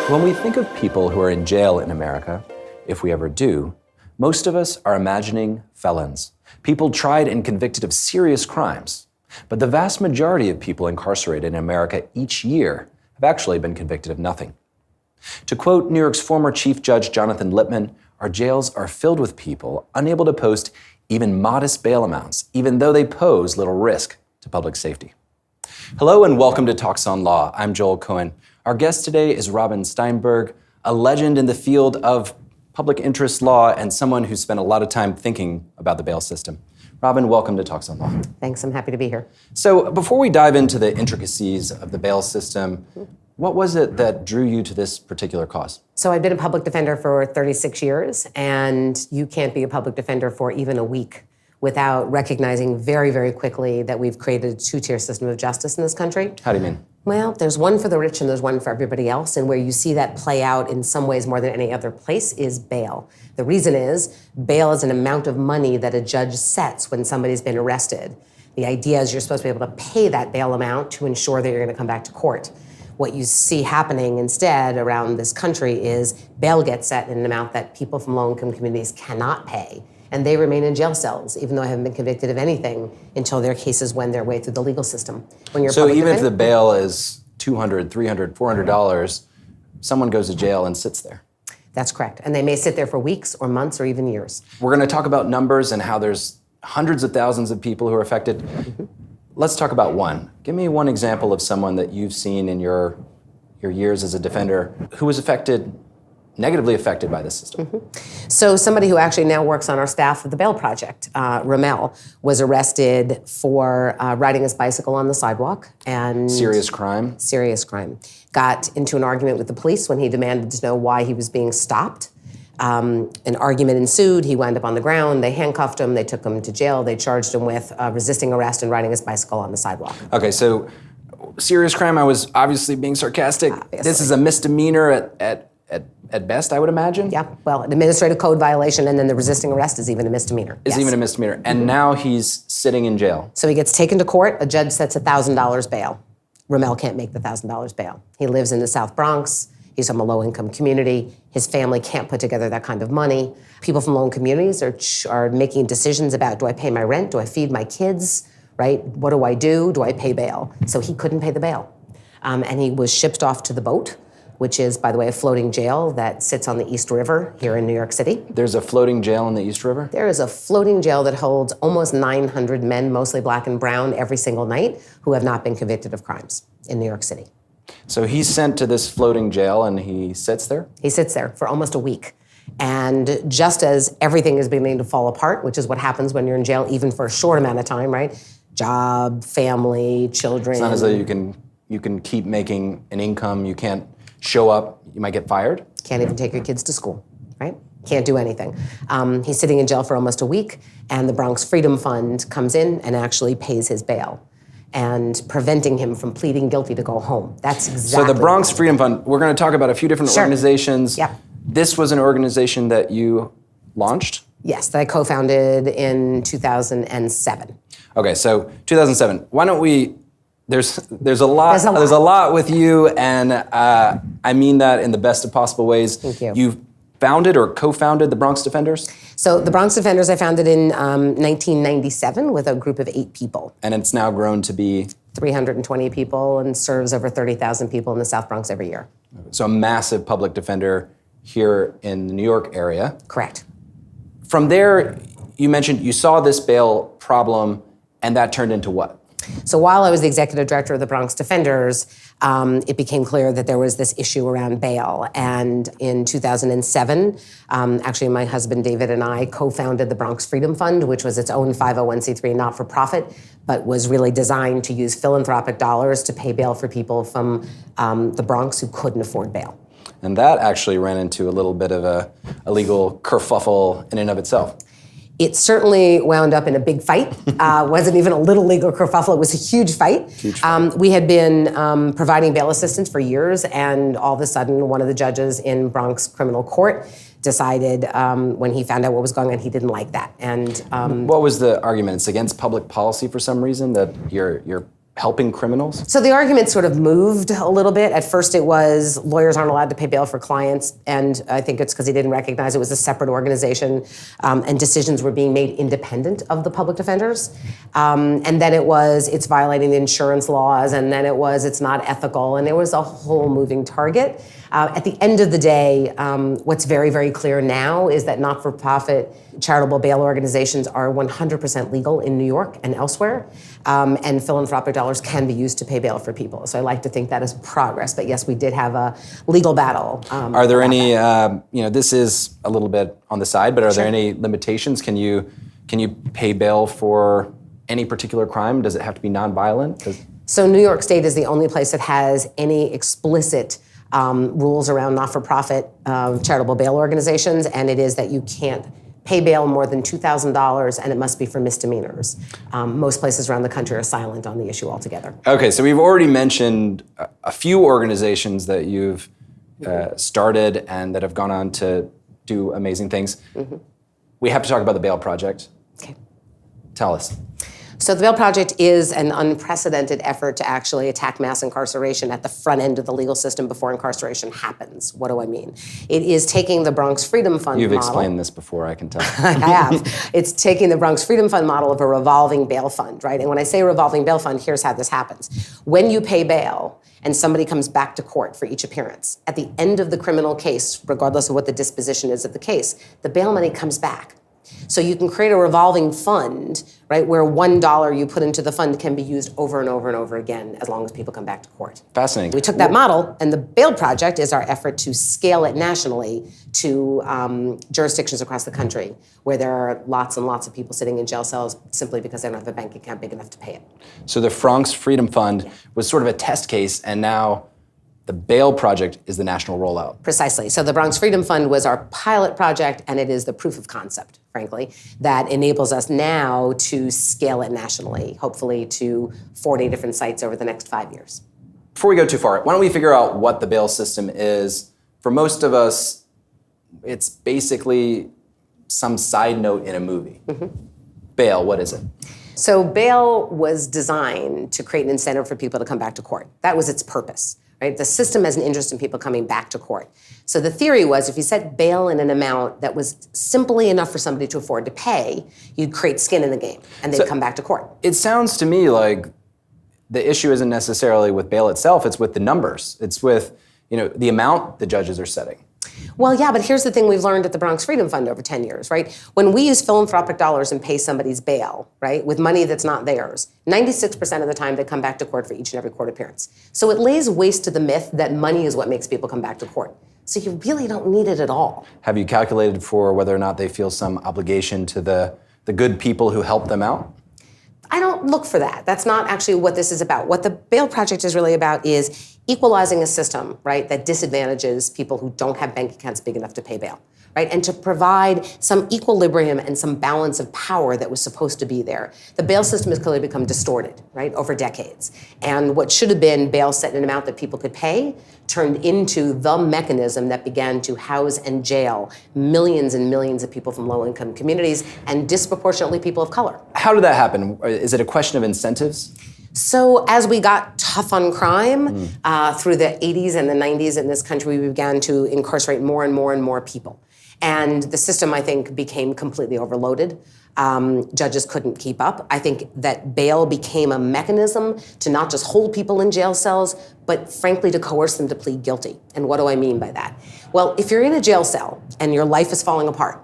When we think of people who are in jail in America, if we ever do, most of us are imagining felons, people tried and convicted of serious crimes. But the vast majority of people incarcerated in America each year have actually been convicted of nothing. To quote New York's former Chief Judge Jonathan Lippman, our jails are filled with people unable to post even modest bail amounts, even though they pose little risk to public safety. Hello and welcome to TalksOnLaw. I'm Joel Cohen. Our guest today is Robin Steinberg, a legend in the field of public interest law and someone who spent a lot of time thinking about the bail system. Robin, welcome to TalksOnLaw. Thanks, I'm happy to be here. So before we dive into the intricacies of the bail system, what was it that drew you to this particular cause? So I've been a public defender for 36 years, and you can't be a public defender for even a week without recognizing very, very quickly that we've created a two-tier system of justice in this country. How do you mean? Well, there's one for the rich and there's one for everybody else, and where you see that play out in some ways more than any other place is bail. The reason is bail is an amount of money that a judge sets when somebody's been arrested. The idea is you're supposed to be able to pay that bail amount to ensure that you're going to come back to court. What you see happening instead around this country is bail gets set in an amount that people from low-income communities cannot pay, and they remain in jail cells, even though they haven't been convicted of anything until their cases wend their way through the legal system. When you're so even if the bail is $200, $300, $400, someone goes to jail and sits there. That's correct. And they may sit there for weeks or months or even years. We're going to talk about numbers and how there's hundreds of thousands of people who are affected. Let's talk about one. Give me one example of someone that you've seen in your years as a defender who was negatively affected by this system. So somebody who actually now works on our staff of the Bail Project, Ramel, was arrested for riding his bicycle on the sidewalk. And serious crime? Serious crime. Got into an argument with the police when he demanded to know why he was being stopped. An argument ensued. He wound up on the ground. They handcuffed him. They took him to jail. They charged him with resisting arrest and riding his bicycle on the sidewalk. Okay, so serious crime, I was obviously being sarcastic. Obviously. This is a misdemeanor at best, I would imagine? Yeah, well, an administrative code violation, and then the resisting arrest is even a misdemeanor. Is even a misdemeanor. And now he's sitting in jail. So he gets taken to court. A judge sets $1,000 bail. Ramel can't make the $1,000 bail. He lives in the South Bronx. He's from a low-income community. His family can't put together that kind of money. People from low-income communities are making decisions about, do I pay my rent? Do I feed my kids? Right? What do I do? Do I pay bail? So he couldn't pay the bail. And he was shipped off to the boat, which is, by the way, a floating jail that sits on the East River here in New York City. There's a floating jail in the East River? There is a floating jail that holds almost 900 men, mostly black and brown, every single night, who have not been convicted of crimes in New York City. So he's sent to this floating jail and he sits there? He sits there for almost a week. And just as everything is beginning to fall apart, which is what happens when you're in jail, even for a short amount of time, right? Job, family, children. It's not as though you can keep making an income, you can't show up, you might get fired? Can't even take your kids to school, right? Can't do anything. He's sitting in jail for almost a week, and the Bronx Freedom Fund comes in and actually pays his bail, and preventing him from pleading guilty to go home. That's exactly. So the Bronx Freedom Fund, we're going to talk about a few different organizations. Yep. This was an organization that you launched? Yes, that I co-founded in 2007. Okay, so 2007. Why don't we? There's a lot with you, and I mean that in the best of possible ways. Thank you. You founded or co-founded the Bronx Defenders? So the Bronx Defenders I founded in 1997 with a group of 8 people. And it's now grown to be? 320 people and serves over 30,000 people in the South Bronx every year. So a massive public defender here in the New York area. Correct. From there, you mentioned you saw this bail problem, and that turned into what? So while I was the executive director of the Bronx Defenders, it became clear that there was this issue around bail. And in 2007, actually my husband David and I co-founded the Bronx Freedom Fund, which was its own 501c3 not-for-profit, but was really designed to use philanthropic dollars to pay bail for people from the Bronx who couldn't afford bail. And that actually ran into a little bit of a legal kerfuffle in and of itself. It certainly wound up in a big fight. Wasn't even a little legal kerfuffle, it was a huge fight. We had been providing bail assistance for years, and all of a sudden, one of the judges in Bronx criminal court decided when he found out what was going on, he didn't like that. And what was the argument? It's against public policy for some reason that you're helping criminals? So the argument sort of moved a little bit. At first it was lawyers aren't allowed to pay bail for clients, and I think it's because he didn't recognize it was a separate organization, and decisions were being made independent of the public defenders. And then it was, it's violating the insurance laws, and then it was, it's not ethical, and there was a whole moving target. At the end of the day, what's very, very clear now is that not-for-profit charitable bail organizations are 100% legal in New York and elsewhere, and philanthropic dollars can be used to pay bail for people. So I like to think that is progress, but yes, we did have a legal battle. Are there any, this is a little bit on the side, but are there any limitations? Can you pay bail for any particular crime? Does it have to be nonviolent? So New York State is the only place that has any explicit rules around not-for-profit charitable bail organizations, and it is that you can't pay bail more than $2,000, and it must be for misdemeanors. Most places around the country are silent on the issue altogether. Okay, so we've already mentioned a few organizations that you've started and that have gone on to do amazing things. Mm-hmm. We have to talk about the Bail Project. Okay. Tell us. So the Bail Project is an unprecedented effort to actually attack mass incarceration at the front end of the legal system before incarceration happens. What do I mean? It is taking the Bronx Freedom Fund model. You've explained this before, I can tell. I have. It's taking the Bronx Freedom Fund model of a revolving bail fund, right? And when I say revolving bail fund, here's how this happens. When you pay bail and somebody comes back to court for each appearance, at the end of the criminal case, regardless of what the disposition is of the case, the bail money comes back. So you can create a revolving fund, right, where $1 you put into the fund can be used over and over and over again as long as people come back to court. Fascinating. We took that model, and the Bail Project is our effort to scale it nationally to jurisdictions across the country where there are lots and lots of people sitting in jail cells simply because they don't have a bank account big enough to pay it. So the Bronx Freedom Fund was sort of a test case, and now the Bail Project is the national rollout. Precisely. So the Bronx Freedom Fund was our pilot project, and it is the proof of concept, frankly, that enables us now to scale it nationally, hopefully to 40 different sites over the next 5 years. Before we go too far, why don't we figure out what the bail system is? For most of us, it's basically some side note in a movie. Mm-hmm. Bail, what is it? So bail was designed to create an incentive for people to come back to court. That was its purpose. Right? The system has an interest in people coming back to court. So the theory was if you set bail in an amount that was simply enough for somebody to afford to pay, you'd create skin in the game, and they'd come back to court. It sounds to me like the issue isn't necessarily with bail itself, it's with the numbers. It's with, the amount the judges are setting. Well, yeah, but here's the thing we've learned at the Bronx Freedom Fund over 10 years, right? When we use philanthropic dollars and pay somebody's bail, right, with money that's not theirs, 96% of the time they come back to court for each and every court appearance. So it lays waste to the myth that money is what makes people come back to court. So you really don't need it at all. Have you calculated for whether or not they feel some obligation to the good people who help them out? I don't look for that. That's not actually what this is about. What the Bail Project is really about is equalizing a system, right, that disadvantages people who don't have bank accounts big enough to pay bail, right, and to provide some equilibrium and some balance of power that was supposed to be there. The bail system has clearly become distorted, right, over decades. And what should have been bail set in an amount that people could pay turned into the mechanism that began to house and jail millions and millions of people from low-income communities and disproportionately people of color. How did that happen? Is it a question of incentives? So as we got tough on crime through the 80s and the 90s in this country, we began to incarcerate more and more and more people. And the system, I think, became completely overloaded. Judges couldn't keep up. I think that bail became a mechanism to not just hold people in jail cells, but frankly to coerce them to plead guilty. And what do I mean by that? Well, if you're in a jail cell and your life is falling apart,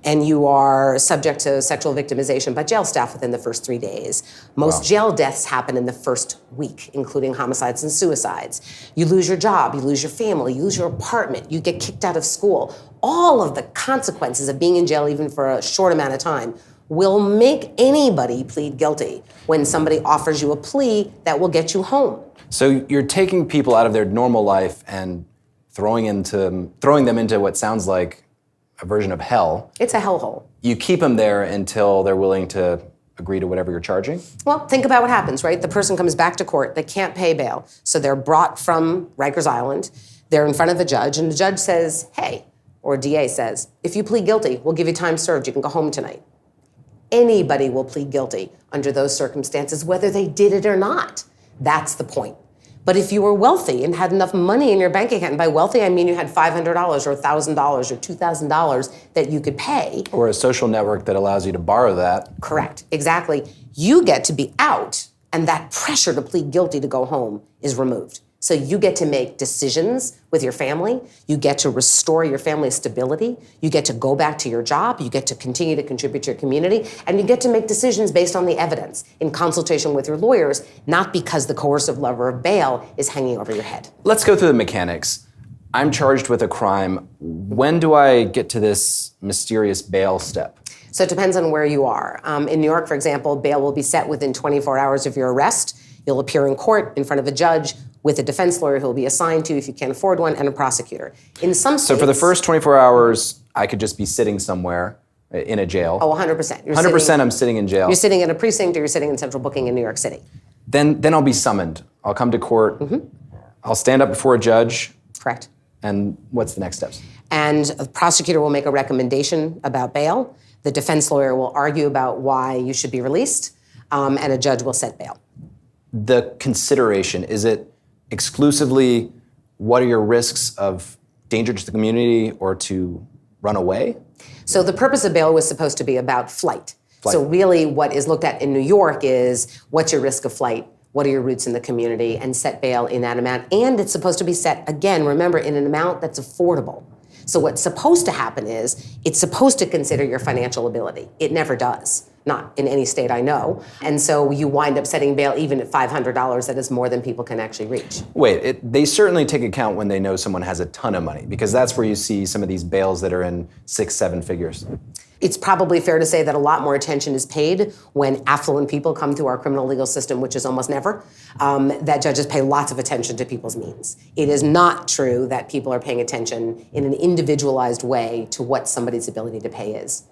and you are subject to sexual victimization by jail staff within the first 3 days. Most jail deaths happen in the first week, including homicides and suicides. You lose your job, you lose your family, you lose your apartment, you get kicked out of school. All of the consequences of being in jail, even for a short amount of time, will make anybody plead guilty when somebody offers you a plea that will get you home. So you're taking people out of their normal life and throwing them into what sounds like a version of hell. It's a hellhole. You keep them there until they're willing to agree to whatever you're charging? Well, think about what happens, right? The person comes back to court, they can't pay bail, so they're brought from Rikers Island, they're in front of a judge, and the judge says, hey, or DA says, if you plead guilty, we'll give you time served, you can go home tonight. Anybody will plead guilty under those circumstances, whether they did it or not. That's the point. But if you were wealthy and had enough money in your bank account, and by wealthy I mean you had $500 or $1,000 or $2,000 that you could pay. Or a social network that allows you to borrow that. Correct, exactly. You get to be out, and that pressure to plead guilty to go home is removed. So you get to make decisions with your family. You get to restore your family's stability. You get to go back to your job. You get to continue to contribute to your community. And you get to make decisions based on the evidence in consultation with your lawyers, not because the coercive lever of bail is hanging over your head. Let's go through the mechanics. I'm charged with a crime. When do I get to this mysterious bail step? So it depends on where you are. In New York, for example, bail will be set within 24 hours of your arrest. You'll appear in court in front of a judge with a defense lawyer who will be assigned to you if you can't afford one, and a prosecutor. In some states... So for the first 24 hours, I could just be sitting somewhere in a jail. Oh, 100%. 100% I'm sitting in jail. You're sitting in a precinct or you're sitting in central booking in New York City. Then I'll be summoned. I'll come to court. Mm-hmm. I'll stand up before a judge. Correct. And what's the next steps? And the prosecutor will make a recommendation about bail. The defense lawyer will argue about why you should be released, and a judge will set bail. The consideration, is it exclusively what are your risks of danger to the community or to run away? So the purpose of bail was supposed to be about flight. So really what is looked at in New York is what's your risk of flight? What are your roots in the community? And set bail in that amount. And it's supposed to be set, again, remember, in an amount that's affordable. So what's supposed to happen is it's supposed to consider your financial ability. It never does, not in any state I know. And so you wind up setting bail even at $500, that is more than people can actually reach. Wait, they certainly take account when they know someone has a ton of money, because that's where you see some of these bails that are in 6-7 figures. It's probably fair to say that a lot more attention is paid when affluent people come through our criminal legal system, which is almost never, that judges pay lots of attention to people's means. It is not true that people are paying attention in an individualized way to what somebody's ability to pay is.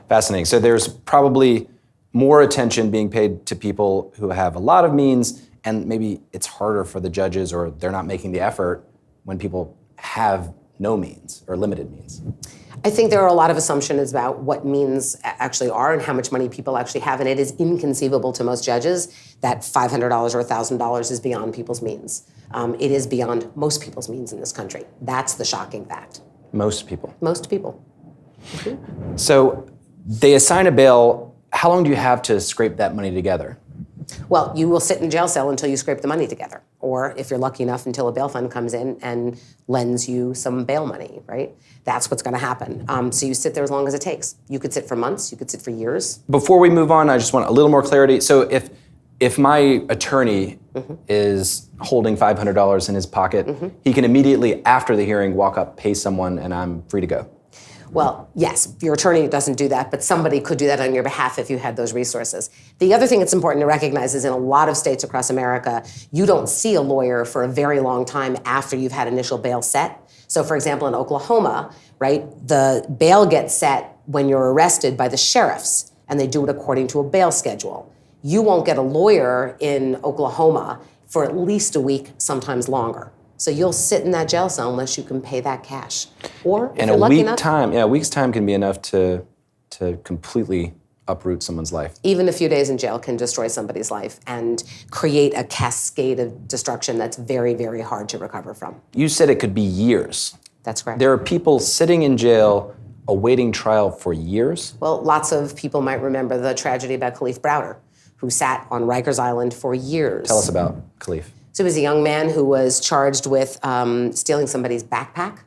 Fascinating. So there's probably more attention being paid to people who have a lot of means, and maybe it's harder for the judges, or they're not making the effort when people have no means or limited means. I think there are a lot of assumptions about what means actually are and how much money people actually have, and it is inconceivable to most judges that $500 or $1,000 is beyond people's means. It is beyond most people's means in this country. That's the shocking fact. Most people? Most people. Mm-hmm. So they assign a bail. How long do you have to scrape that money together? Well, you will sit in a jail cell until you scrape the money together. Or if you're lucky enough, until a bail fund comes in and lends you some bail money, right? That's what's going to happen. So you sit there as long as it takes. You could sit for months, you could sit for years. Before we move on, I just want a little more clarity. So if my attorney is holding $500 in his pocket, he can immediately, after the hearing, walk up, pay someone, and I'm free to go. Well, yes, your attorney doesn't do that, but somebody could do that on your behalf if you had those resources. The other thing that's important to recognize is in a lot of states across America, you don't see a lawyer for a very long time after you've had initial bail set. So for example, in Oklahoma, right, the bail gets set when you're arrested by the sheriffs, and they do it according to a bail schedule. You won't get a lawyer in Oklahoma for at least a week, sometimes longer. So you'll sit in that jail cell unless you can pay that cash. Or if you're lucky enough, a week's time can be enough to completely uproot someone's life. Even a few days in jail can destroy somebody's life and create a cascade of destruction that's very, very hard to recover from. You said it could be years. That's correct. There are people sitting in jail awaiting trial for years? Well, lots of people might remember the tragedy about Khalif Browder, who sat on Rikers Island for years. Tell us about Khalif. So he was a young man who was charged with stealing somebody's backpack.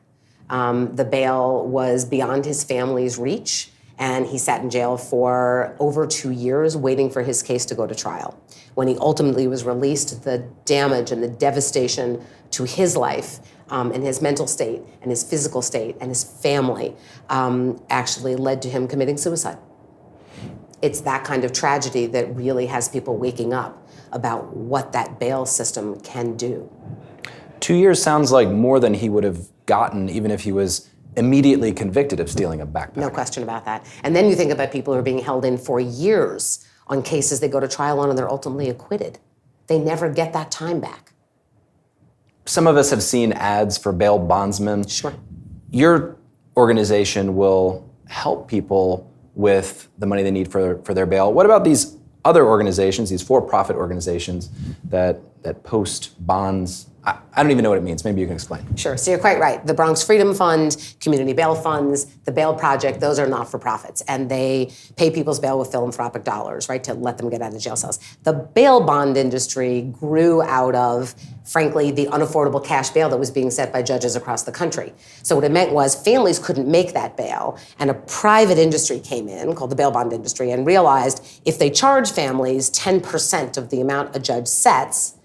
The bail was beyond his family's reach, and he sat in jail for over 2 years waiting for his case to go to trial. When he ultimately was released, the damage and the devastation to his life and his mental state and his physical state and his family actually led to him committing suicide. It's that kind of tragedy that really has people waking up about what that bail system can do. 2 years sounds like more than he would have gotten even if he was immediately convicted of stealing a backpack. No question about that. And then you think about people who are being held in for years on cases they go to trial on and they're ultimately acquitted. They never get that time back. Some of us have seen ads for bail bondsmen. Sure. Your organization will help people with the money they need for their bail. What about these other organizations, these for-profit organizations that post bonds. I don't even know what it means. Maybe you can explain. Sure. So you're quite right. The Bronx Freedom Fund, community bail funds, the Bail Project, those are not-for-profits. And they pay people's bail with philanthropic dollars, right, to let them get out of jail cells. The bail bond industry grew out of, frankly, the unaffordable cash bail that was being set by judges across the country. So what it meant was families couldn't make that bail, and a private industry came in, called the bail bond industry, and realized if they charge families 10% of the amount a judge sets,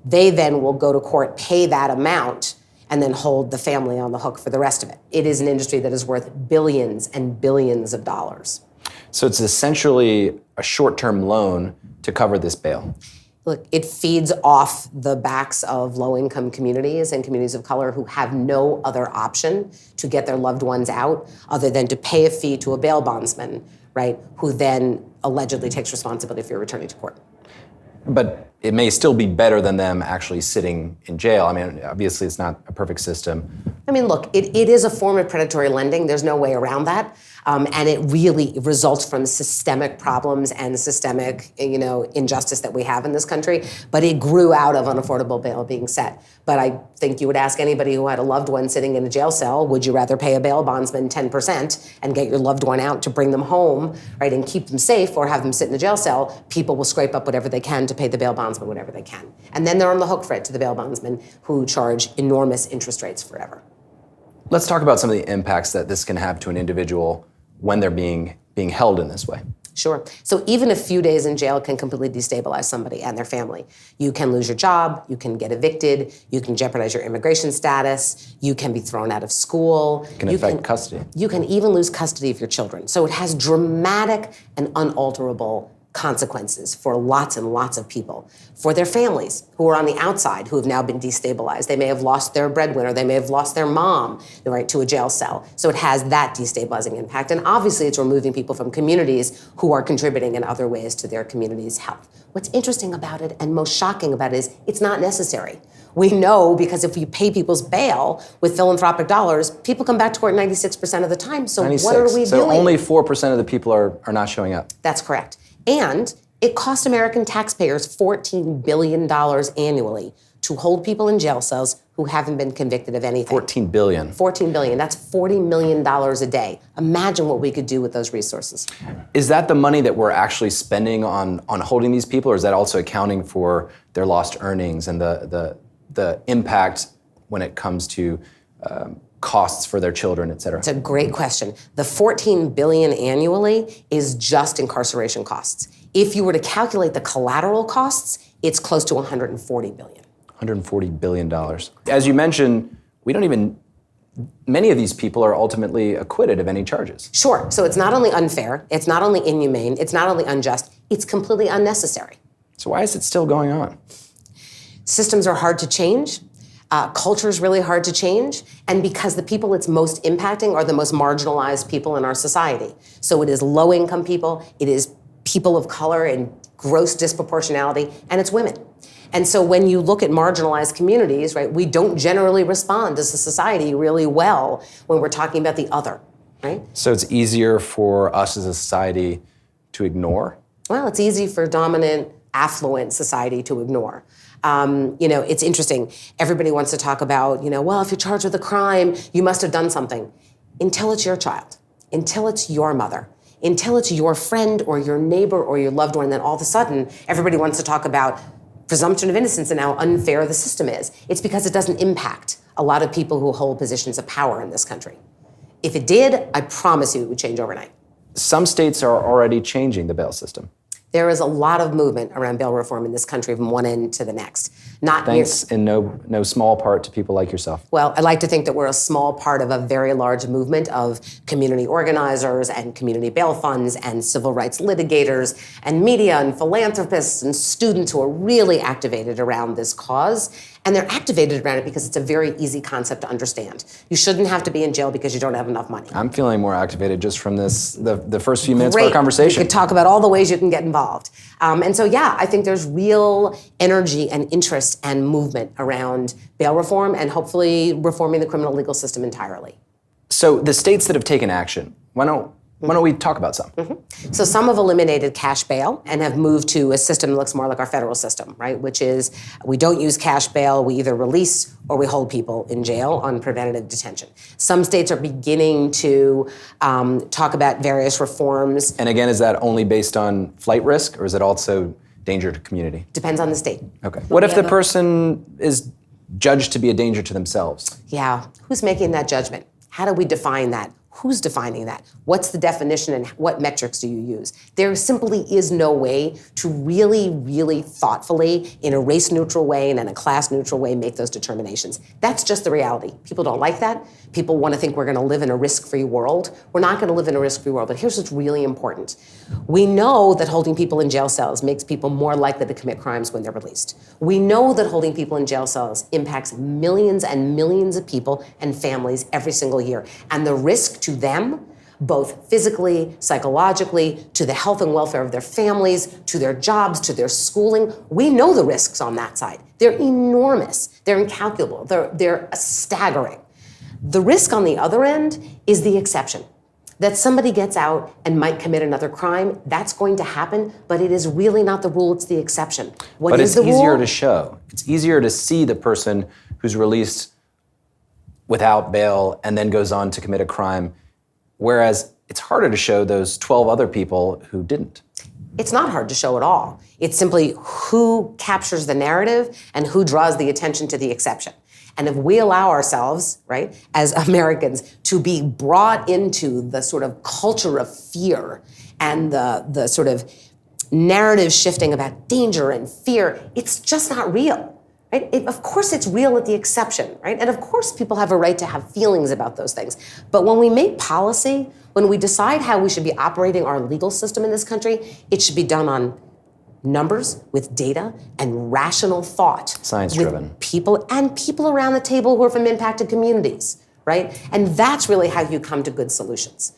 they then will go to court, pay that amount, and then hold the family on the hook for the rest of it. It is an industry that is worth billions and billions of dollars. So it's essentially a short-term loan to cover this bail. Look, it feeds off the backs of low-income communities and communities of color who have no other option to get their loved ones out other than to pay a fee to a bail bondsman, right, who then allegedly takes responsibility for your returning to court. But it may still be better than them actually sitting in jail. I mean, obviously it's not a perfect system. I mean, look, it is a form of predatory lending. There's no way around that. And it really results from systemic problems and systemic, injustice that we have in this country. But it grew out of unaffordable bail being set. But I think you would ask anybody who had a loved one sitting in a jail cell, would you rather pay a bail bondsman 10% and get your loved one out to bring them home, right, and keep them safe, or have them sit in a jail cell? People will scrape up whatever they can to pay the bail bondsman whatever they can. And then they're on the hook for it to the bail bondsman, who charge enormous interest rates forever. Let's talk about some of the impacts that this can have to an individual when they're being held in this way. Sure. So even a few days in jail can completely destabilize somebody and their family. You can lose your job, you can get evicted, you can jeopardize your immigration status, you can be thrown out of school. It can affect custody. You can even lose custody of your children. So it has dramatic and unalterable consequences for lots and lots of people. For their families who are on the outside, who have now been destabilized. They may have lost their breadwinner, they may have lost their mom, right, to a jail cell. So it has that destabilizing impact. And obviously it's removing people from communities who are contributing in other ways to their community's health. What's interesting about it and most shocking about it is it's not necessary. We know because if you pay people's bail with philanthropic dollars, people come back to court 96% of the time. So 96. What are we doing? So only 4% of the people are not showing up. That's correct. And it costs American taxpayers $14 billion annually to hold people in jail cells who haven't been convicted of anything. $14 billion. $14 billion. That's $40 million a day. Imagine what we could do with those resources. Is that the money that we're actually spending on holding these people, or is that also accounting for their lost earnings and the impact when it comes to costs for their children, et cetera? It's a great question. The $14 billion annually is just incarceration costs. If you were to calculate the collateral costs, it's close to $140 billion. $140 billion. As you mentioned, many of these people are ultimately acquitted of any charges. Sure. So it's not only unfair, it's not only inhumane, it's not only unjust, it's completely unnecessary. So why is it still going on? Systems are hard to change. Culture is really hard to change, and because the people it's most impacting are the most marginalized people in our society. So it is low-income people, it is people of color in gross disproportionality, and it's women. And so when you look at marginalized communities, right, we don't generally respond as a society really well when we're talking about the other, right? So it's easier for us as a society to ignore? Well, it's easy for dominant, affluent society to ignore. It's interesting. Everybody wants to talk about, well, if you're charged with a crime, you must have done something. Until it's your child, until it's your mother, until it's your friend or your neighbor or your loved one, then all of a sudden, everybody wants to talk about presumption of innocence and how unfair the system is. It's because it doesn't impact a lot of people who hold positions of power in this country. If it did, I promise you it would change overnight. Some states are already changing the bail system. There is a lot of movement around bail reform in this country from one end to the next. Thanks in no small part to people like yourself. Well, I like to think that we're a small part of a very large movement of community organizers and community bail funds and civil rights litigators and media and philanthropists and students who are really activated around this cause. And they're activated around it because it's a very easy concept to understand. You shouldn't have to be in jail because you don't have enough money. I'm feeling more activated just from the first few minutes of our conversation. We could talk about all the ways you can get involved. I think there's real energy and interest and movement around bail reform and hopefully reforming the criminal legal system entirely. So the states that have taken action, why don't Why don't we talk about some? So some have eliminated cash bail and have moved to a system that looks more like our federal system, right? Which is we don't use cash bail, we either release or we hold people in jail on preventative detention. Some states are beginning to talk about various reforms. And again, is that only based on flight risk, or is it also danger to community? Depends on the state. Okay. What if the person is judged to be a danger to themselves? Yeah, who's making that judgment? How do we define that? Who's defining that? What's the definition and what metrics do you use? There simply is no way to really, really thoughtfully, in a race-neutral way and in a class-neutral way, make those determinations. That's just the reality. People don't like that. People want to think we're going to live in a risk-free world. We're not going to live in a risk-free world, but here's what's really important. We know that holding people in jail cells makes people more likely to commit crimes when they're released. We know that holding people in jail cells impacts millions and millions of people and families every single year. And the risk to them, both physically, psychologically, to the health and welfare of their families, to their jobs, to their schooling. We know the risks on that side. They're enormous. They're incalculable. They're staggering. The risk on the other end is the exception. That somebody gets out and might commit another crime, that's going to happen, but it is really not the rule, it's the exception. But it's easier to show. It's easier to see the person who's released without bail and then goes on to commit a crime, whereas it's harder to show those 12 other people who didn't. It's not hard to show at all. It's simply who captures the narrative and who draws the attention to the exception. And if we allow ourselves, right, as Americans, to be brought into the sort of culture of fear and the sort of narrative shifting about danger and fear, it's just not real. Right? Of course it's real at the exception, right? And of course people have a right to have feelings about those things. But when we make policy, when we decide how we should be operating our legal system in this country, it should be done on numbers, with data, and rational thought. Science-driven. With people around the table who are from impacted communities, right? And that's really how you come to good solutions.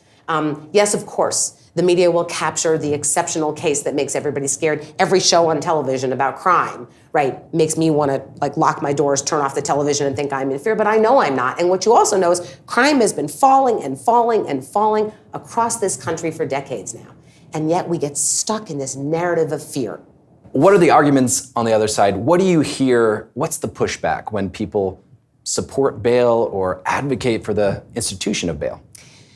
Yes, of course, the media will capture the exceptional case that makes everybody scared. Every show on television about crime, right, makes me want to lock my doors, turn off the television, and think I'm in fear, but I know I'm not. And what you also know is crime has been falling and falling and falling across this country for decades now. And yet we get stuck in this narrative of fear. What are the arguments on the other side? What do you hear? What's the pushback when people support bail or advocate for the institution of bail?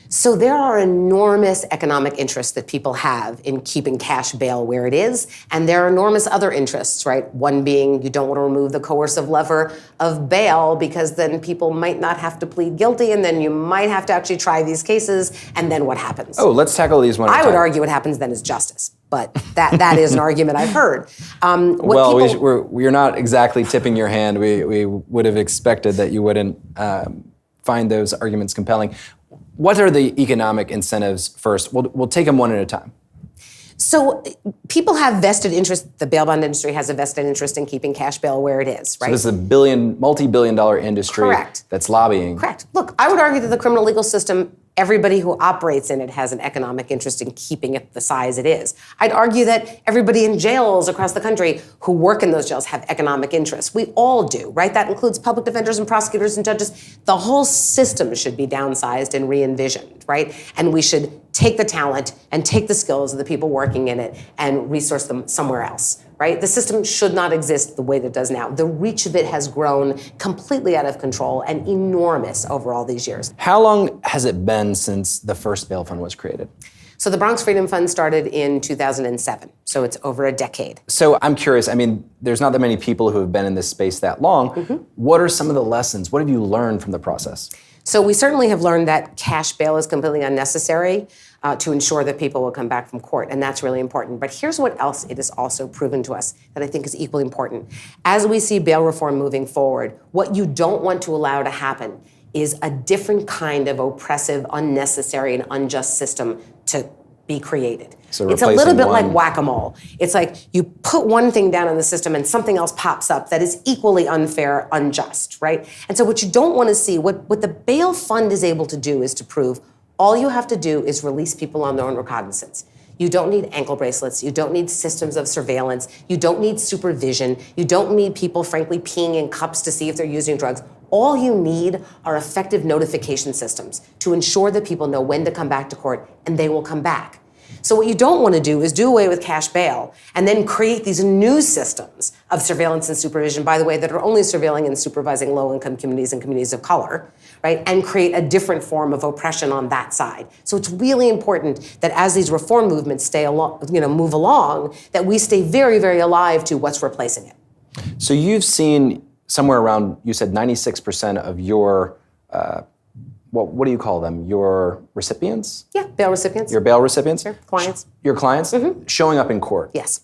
So there are enormous economic interests that people have in keeping cash bail where it is, and there are enormous other interests, right? One being you don't want to remove the coercive lever of bail because then people might not have to plead guilty, and then you might have to actually try these cases, and then what happens? Oh, let's tackle these one at a time. I would argue what happens then is justice, but that is an argument I've heard. We're not exactly tipping your hand. We would have expected that you wouldn't find those arguments compelling. What are the economic incentives first? We'll take them one at a time. So people have vested interest, the bail bond industry has a vested interest in keeping cash bail where it is, right? So this is a multi-billion-dollar industry. Correct. That's lobbying. Correct. Look, I would argue that the criminal legal system, everybody who operates in it has an economic interest in keeping it the size it is. I'd argue that everybody in jails across the country who work in those jails have economic interests. We all do, right? That includes public defenders and prosecutors and judges. The whole system should be downsized and re-envisioned, right? And we should take the talent and take the skills of the people working in it and resource them somewhere else, right? The system should not exist the way that it does now. The reach of it has grown completely out of control and enormous over all these years. How long has it been since the first bail fund was created? So the Bronx Freedom Fund started in 2007, so it's over a decade. So I'm curious, there's not that many people who have been in this space that long. What are some of the lessons? What have you learned from the process? So we certainly have learned that cash bail is completely unnecessary to ensure that people will come back from court, and that's really important. But here's what else it has also proven to us that I think is equally important. As we see bail reform moving forward, what you don't want to allow to happen is a different kind of oppressive, unnecessary, and unjust system to be created. So it's a little bit like whack-a-mole. It's like you put one thing down in the system and something else pops up that is equally unfair, unjust, right? And so what you don't want to see, what the bail fund is able to do is to prove all you have to do is release people on their own recognizance. You don't need ankle bracelets. You don't need systems of surveillance. You don't need supervision. You don't need people, frankly, peeing in cups to see if they're using drugs. All you need are effective notification systems to ensure that people know when to come back to court, and they will come back. So what you don't want to do is do away with cash bail and then create these new systems of surveillance and supervision, by the way, that are only surveilling and supervising low-income communities and communities of color, right? And create a different form of oppression on that side. So it's really important that as these reform movements move along, that we stay very, very alive to what's replacing it. So you've seen somewhere around, you said 96% of your what do you call them? Your recipients? Yeah, bail recipients. Your bail recipients? Sure. Clients. Your clients? Mm-hmm. Showing up in court? Yes.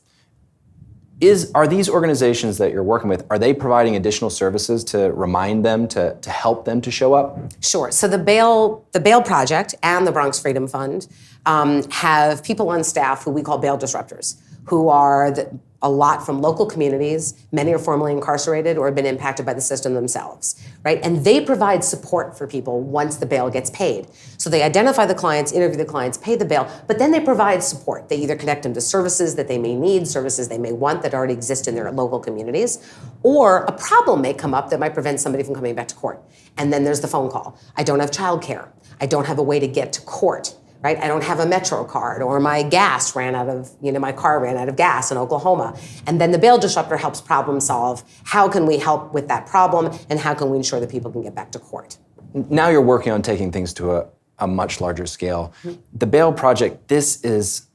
Are these organizations that you're working with, are they providing additional services to remind them, to help them to show up? Sure. So the Bail Project and the Bronx Freedom Fund have people on staff who we call bail disruptors, who are a lot from local communities. Many are formerly incarcerated or have been impacted by the system themselves, right? And they provide support for people once the bail gets paid. So they identify the clients, interview the clients, pay the bail, but then they provide support. They either connect them to services that they may need, services they may want that already exist in their local communities, or a problem may come up that might prevent somebody from coming back to court. And then there's the phone call. I don't have childcare. I don't have a way to get to court. Right? I don't have a Metro card, or my gas ran out of, my car ran out of gas in Oklahoma. And then the bail disruptor helps problem solve. How can we help with that problem, and how can we ensure that people can get back to court? Now you're working on taking things to a much larger scale. Mm-hmm. The Bail Project, this is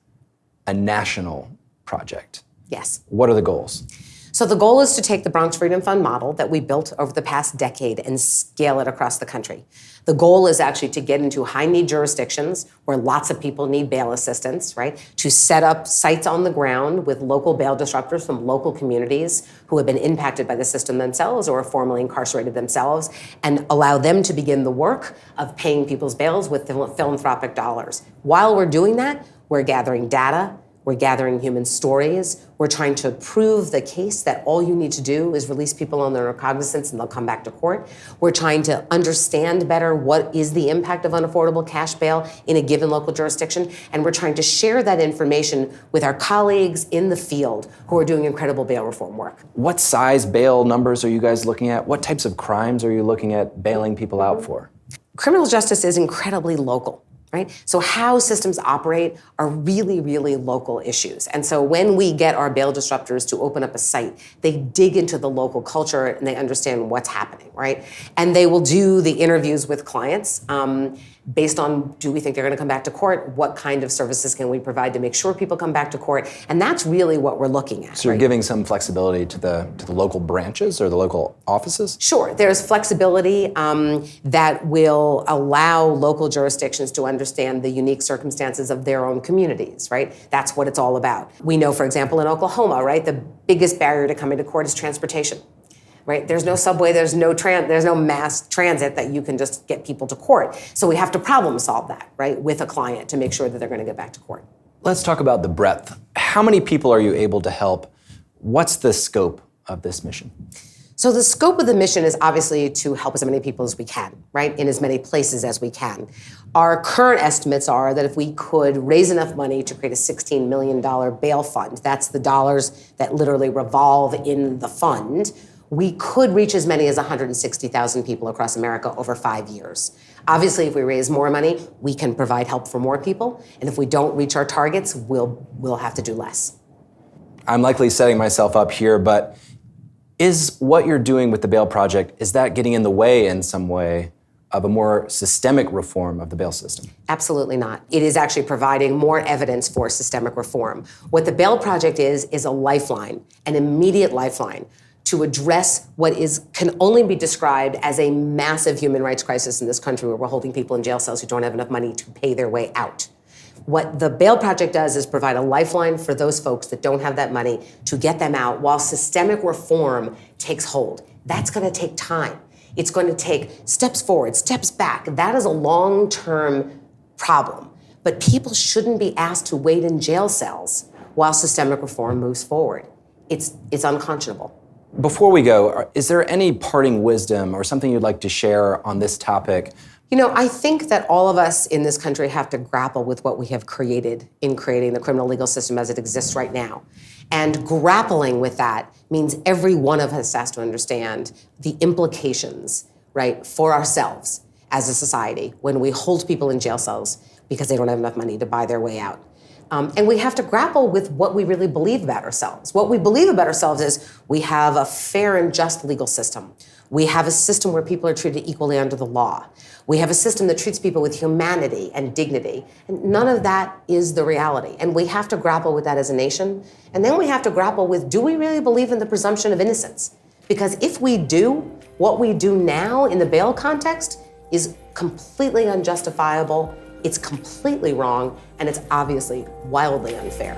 a national project. Yes. What are the goals? So the goal is to take the Bronx Freedom Fund model that we built over the past decade and scale it across the country. The goal is actually to get into high-need jurisdictions where lots of people need bail assistance, right? To set up sites on the ground with local bail disruptors from local communities who have been impacted by the system themselves or are formerly incarcerated themselves, and allow them to begin the work of paying people's bails with philanthropic dollars. While we're doing that, we're gathering data, we're gathering human stories. We're trying to prove the case that all you need to do is release people on their recognizance and they'll come back to court. We're trying to understand better what is the impact of unaffordable cash bail in a given local jurisdiction. And we're trying to share that information with our colleagues in the field who are doing incredible bail reform work. What size bail numbers are you guys looking at? What types of crimes are you looking at bailing people out for? Criminal justice is incredibly local. Right? So how systems operate are really, really local issues. And so when we get our bail disruptors to open up a site, they dig into the local culture and they understand what's happening, right? And they will do the interviews with clients based on, do we think they're going to come back to court? What kind of services can we provide to make sure people come back to court? And that's really what we're looking at. So you're giving some flexibility to the local branches or the local offices? Sure. There's flexibility that will allow local jurisdictions to understand the unique circumstances of their own communities, right? That's what it's all about. We know, for example, in Oklahoma, right, the biggest barrier to coming to court is transportation. Right? There's no subway, there's no mass transit that you can just get people to court. So we have to problem solve that, right, with a client to make sure that they're going to get back to court. Let's talk about the breadth. How many people are you able to help? What's the scope of this mission? So the scope of the mission is obviously to help as many people as we can, right, in as many places as we can. Our current estimates are that if we could raise enough money to create a $16 million bail fund, that's the dollars that literally revolve in the fund, we could reach as many as 160,000 people across America over 5 years. Obviously, if we raise more money, we can provide help for more people. And if we don't reach our targets, we'll have to do less. I'm likely setting myself up here, but is what you're doing with the Bail Project, is that getting in the way in some way of a more systemic reform of the bail system? Absolutely not. It is actually providing more evidence for systemic reform. What the Bail Project is a lifeline, an immediate lifeline, to address what can only be described as a massive human rights crisis in this country where we're holding people in jail cells who don't have enough money to pay their way out. What the Bail Project does is provide a lifeline for those folks that don't have that money to get them out while systemic reform takes hold. That's going to take time. It's going to take steps forward, steps back. That is a long-term problem. But people shouldn't be asked to wait in jail cells while systemic reform moves forward. It's unconscionable. Before we go, is there any parting wisdom or something you'd like to share on this topic? I think that all of us in this country have to grapple with what we have created in creating the criminal legal system as it exists right now. And grappling with that means every one of us has to understand the implications right, for ourselves as a society when we hold people in jail cells because they don't have enough money to buy their way out. And we have to grapple with what we really believe about ourselves. What we believe about ourselves is we have a fair and just legal system. We have a system where people are treated equally under the law. We have a system that treats people with humanity and dignity. And none of that is the reality. And we have to grapple with that as a nation. And then we have to grapple with, do we really believe in the presumption of innocence? Because if we do, what we do now in the bail context is completely unjustifiable, it's completely wrong, and it's obviously wildly unfair.